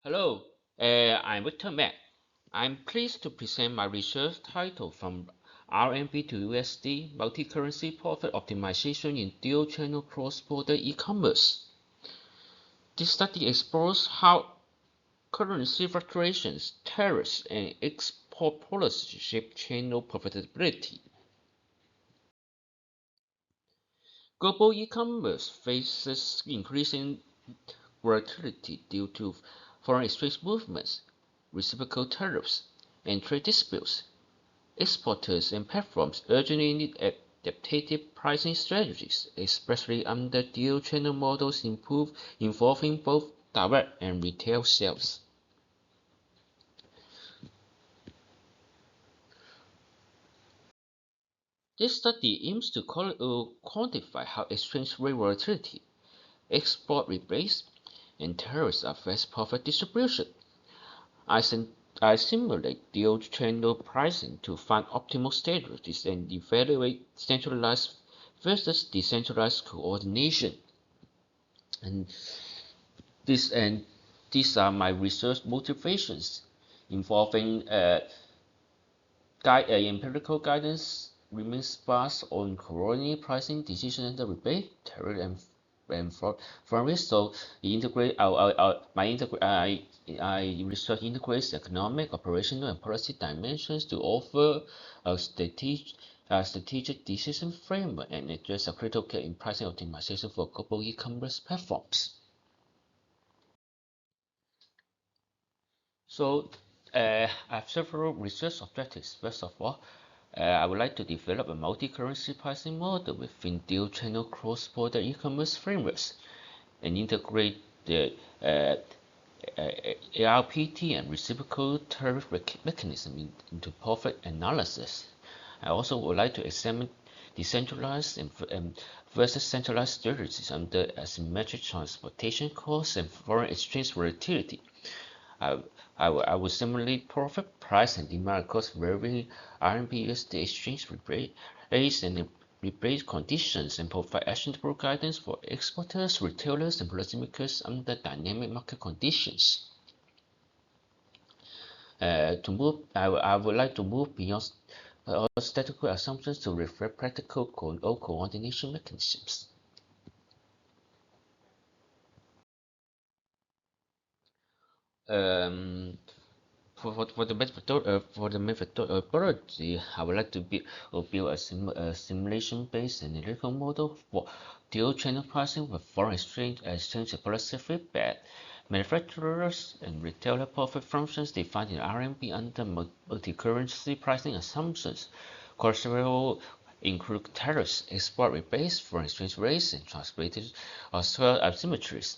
Hello, I'm Victor Mac. I'm pleased to present my research title from RMB to USD multi-currency profit optimization in dual-channel cross-border e-commerce. This study explores how currency fluctuations, tariffs, and export policy shape channel profitability. Global e-commerce faces increasing volatility due to foreign exchange movements, reciprocal tariffs, and trade disputes. Exporters and platforms urgently need adaptive pricing strategies, especially under dual-channel models involving both direct and retail sales. This study aims to quantify how exchange rate volatility, export rebates, and tariffs affect profit distribution. I simulate dual-channel pricing to find optimal strategies and evaluate centralized versus decentralized coordination. And these are my research motivations involving empirical guidance remains sparse on colonial pricing decisions and rebate, tariff, and foreign risk. So I research integrates economic, operational, and policy dimensions to offer a strategic decision framework and address a critical gap in pricing optimization for global e-commerce platforms. So I have several research objectives. First of all, I would like to develop a multi-currency pricing model within dual-channel cross-border e-commerce frameworks and integrate the ARPT and reciprocal tariff mechanism into profit analysis. I also would like to examine decentralized versus centralized strategies under asymmetric transportation costs and foreign exchange volatility. I will simulate profit, price, and demand across varying RMB-USD exchange rates and rebate conditions and provide actionable guidance for exporters, retailers, and policymakers under dynamic market conditions. I would like to move beyond statistical assumptions to reflect practical coordination mechanisms. For the methodology, I would like to build a simulation-based analytical model for dual-channel pricing with foreign exchange policy feedback. Manufacturers and retailer profit functions defined in RMB under multi-currency pricing assumptions. Collateral include tariffs, export rebates, foreign exchange rates, and translated as well as asymmetries.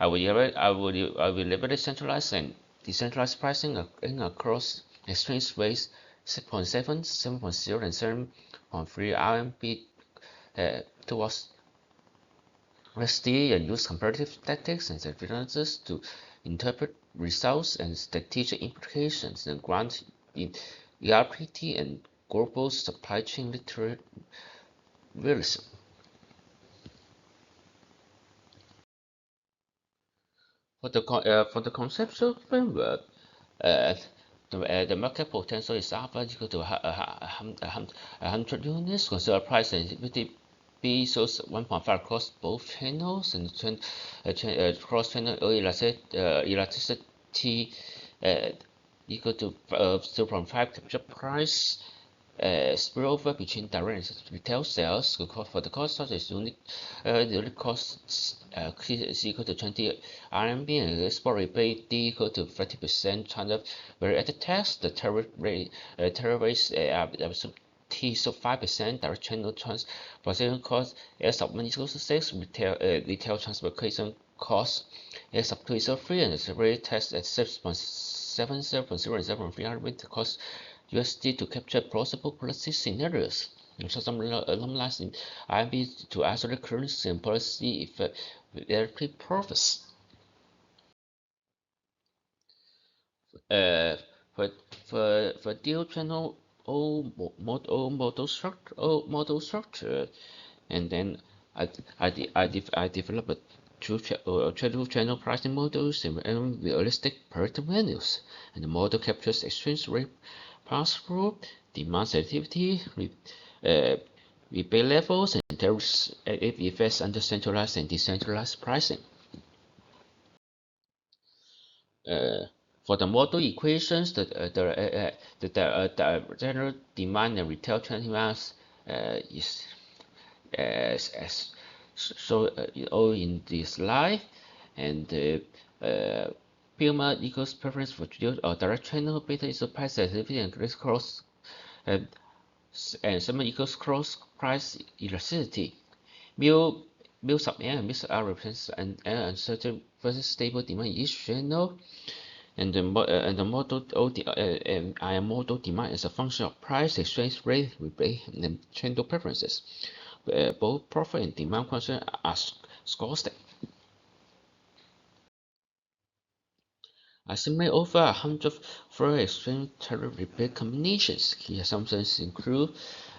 I will evaluate centralized and decentralized pricing across exchange rates 6.7, 7.0, and 7.3 RMB towards USD and use comparative tactics and evidences to interpret results and strategic implications and grant in ERPT and global supply chain realism. For the conceptual framework, the market potential is alpha equal to 100 units. Consider price sensitivity B shows 1.5 across both channels and cross-channel elasticity equal to 0.5 capture price. Spillover between direct and retail sales. For the cost is unique. The unit cost is equal to 20 RMB and export rebate D equal to 30%. China value-added tax. The tariff rates T so 5%. Direct channel transportation cost S of 1 equals to 6. Retail transportation cost S of 2 equals to 3, and the rate tax at 6.7, 0.0, and 0.3 with the cost USD to capture plausible policy scenarios. And so some alumni in RMB to isolate currency and policy effect with directly profits. For dual channel model structure, and then I developed Trade channel pricing models and realistic Pareto values, and the model captures exchange rate pass-through, demand sensitivity, rebate levels, and tariffs effects under centralized and decentralized pricing. For the model equations, the general demand and retail trend mass is as shown all in this slide, and Puma equals preference for direct channel, beta is price sensitivity and cross and sigma equals cross price elasticity. Mu sub n and mu sub r represents an uncertain versus stable demand in each channel, and the model demand is a function of price, exchange rate, rebate, and channel preferences. Both profit and demand function are scholastic. Assimilate over 100 foreign exchange tariff rebate combinations. Key assumptions include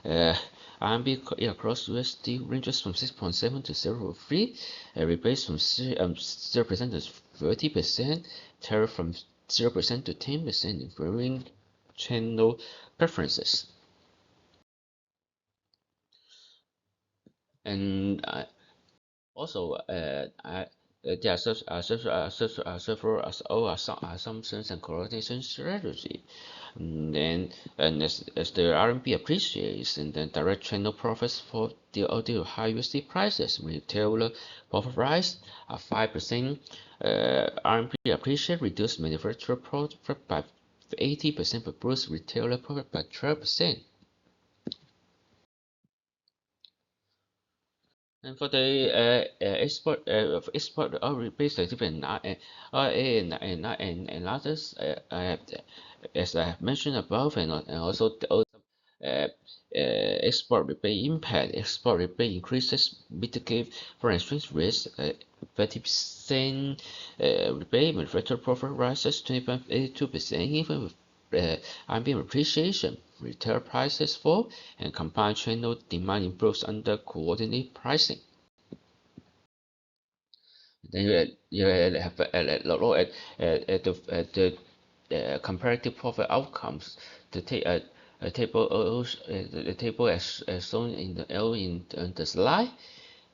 RMB across USD ranges from 6.7 to 0.3, rebates from 0% to 30%, tariff from 0% to 10%, and varying channel preferences. And also, there are several assumptions and correlation strategy. And as the RMB appreciates, and then direct channel profits for the high USD prices, retailer profit rise at 5%. RMB appreciate reduce manufacturer profit by 80%, but boost retailer profit by 12%. And for the export rebate and others, as I have mentioned above, and also export rebate impact. Export rebate increases mitigate foreign exchange risk. 30% rebate, manufacturer profit rises 82%, even with RMB appreciation. Retail prices fall, and combined channel demand improves under coordinated pricing. Then you have a look at the comparative profit outcomes. The table as shown in the L in the slide.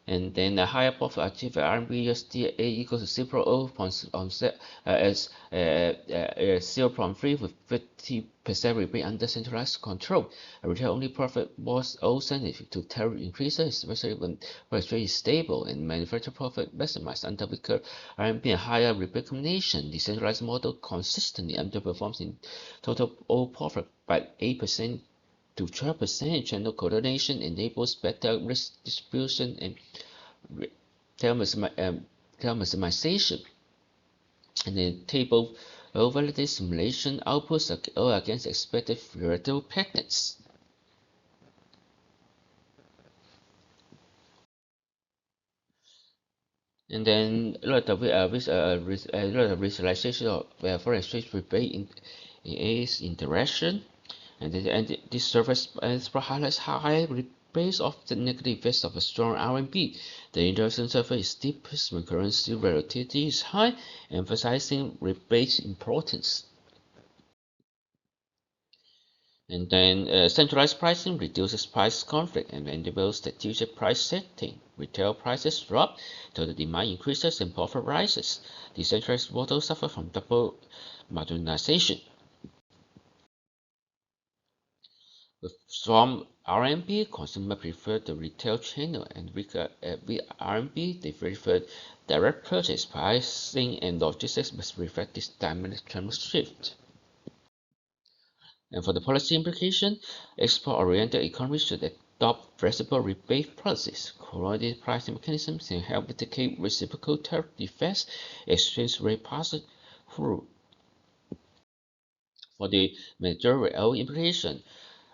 And then the higher profit achieved RMB USD A equals to 0.3 with 50% rebate under centralized control. A retail only profit was also sensitive to tariff increases, especially when price rate is stable, and manufacturer profit maximized under weaker RMB and higher rebate combination. The centralized model consistently underperforms in total all profit by 8% to 12%. Channel coordination enables better risk distribution and tail maximization. And the table validates simulation outputs against expected theoretical patterns. And then visualization of foreign exchange rebate is interaction. And this surface highlights high rebates of the negative effects of a strong RMB. The interaction surface is deepest when currency volatility is high, emphasizing rebate importance. And then centralized pricing reduces price conflict and enables strategic price setting. Retail prices drop, total demand increases, and profit rises. Decentralized models suffer from double marginalization. With strong RMB, consumers prefer the retail channel, and with RMB, they prefer direct purchase. Pricing and logistics must reflect this dynamic channel shift. And for the policy implication, export-oriented economies should adopt flexible rebate policies. Coordinated pricing mechanisms can help mitigate reciprocal tariff effects, exchange rate pass-through. For the major real implication,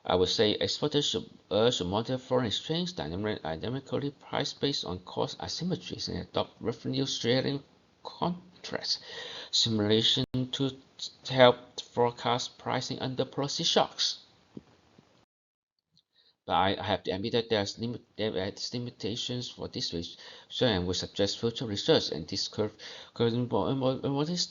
I would say exporters should monitor foreign exchange dynamically price based on cost asymmetries and adopt revenue sharing contracts simulation to help forecast pricing under policy shocks. but I have to admit that there are limitations for this research, so I would suggest future research. And this current model is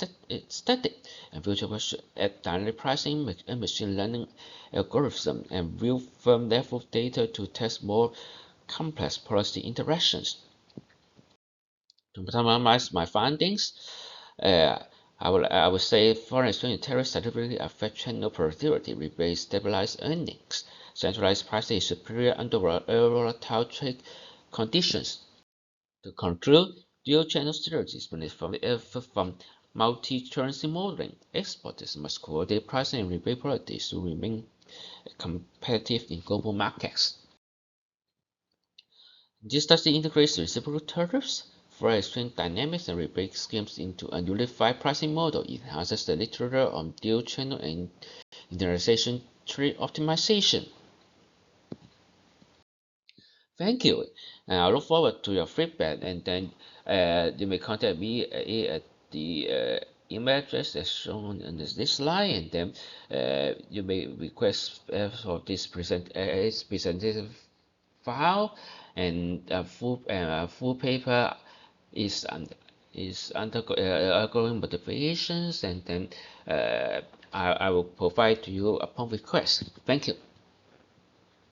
static, and future will add dynamic pricing and machine learning algorithm and real firm level data to test more complex policy interactions. To summarize my findings, uh, I would say foreign exchange tariffs significantly affect channel productivity, rebates stabilize earnings. Centralized pricing is superior under volatile trade conditions. To conclude, dual channel strategies benefit from multi-currency modeling. Exporters must coordinate pricing and rebate policies to remain competitive in global markets. This study integrates reciprocal tariffs, foreign exchange dynamics, and rebate schemes into a unified pricing model. It enhances the literature on dual channel and internationalization trade optimization. Thank you, and I look forward to your feedback. And then you may contact me at the email address as shown on this slide, and then you may request for this presentation file, and full paper is undergoing modifications, and then I will provide to you upon request. Thank you.